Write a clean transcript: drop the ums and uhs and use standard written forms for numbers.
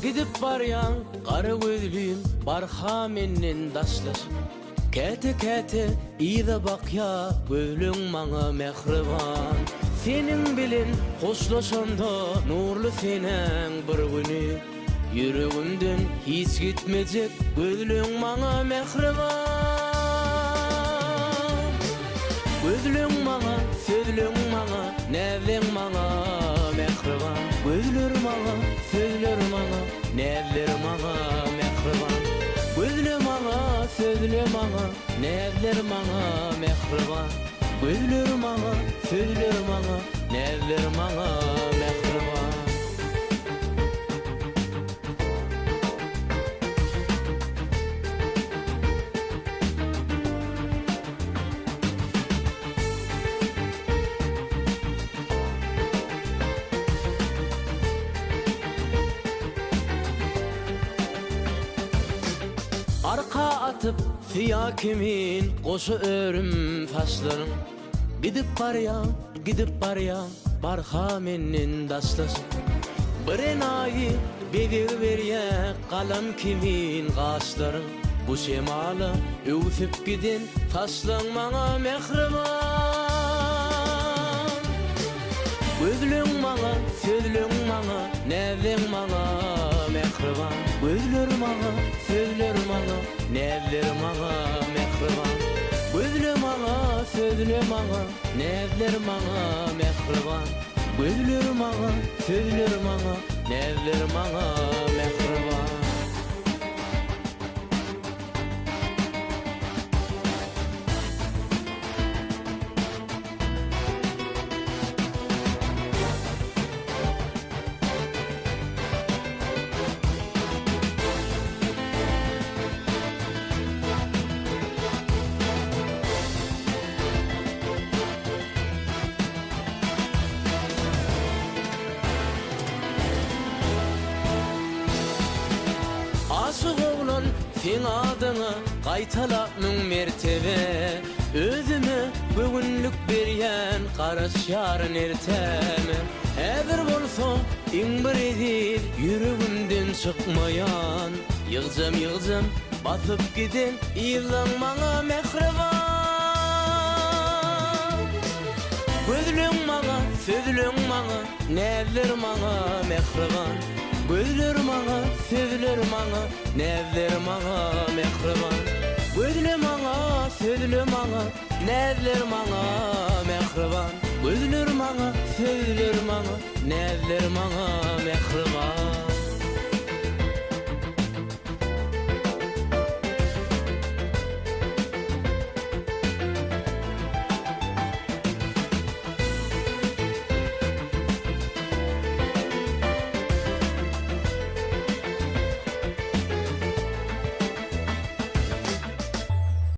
Gidip baryan qarı gözlüyüm barha menden daşlaşıp Kete kete iyide bak ya gözlüň maňa mehriban Senin bilen hoşlaşanda nurlu seneň bir güni Yüregimden hiç gitmejek gözlüň maňa mehriban Gözlüň maňa, sözlüň maňa, näzleň maňa mehriban Gözler maňa, sözler maňa, näzler maňa mehriban Gözler maňa, sözler maňa, näzler maňa mehriban Gözler maňa, sözler maňa, näzler maňa mehriban Arka atıp fiya kimin koşu örüm taşlarım Gidip barya barha menden daşlaşıp Bir enayi bedir verye kalam kimin kaşlarım Bu şemala öwsüp gidin taşlaň maňa mehriban Gözlüň maňa, sözlüň maňa, näzleň maňa mehriban Gözler maňa, sözler maňa, näzler maňa mehriban Gözler maňa, sözler maňa, näzler maňa mehriban Gözler maňa, sözler maňa, näzler maňa mehriban Aşık oğlan sen adına qaytalap müň mertebe Özüme bugünlük berýän garaş ýaryn erteme Häzir bolsa iň bir edil yüregimden çykmaýan Ýygyjam basyp giden ýylan maňa mehriban Gözlüň maňa, sözlüň maňa, näzler maňa mehriban Gözler maňa, sözler maňa, näzler maňa mehriban Gözler maňa, sözler maňa, näzler maňa mehriban Gözler maňa, sözler maňa, näzler maňa mehriban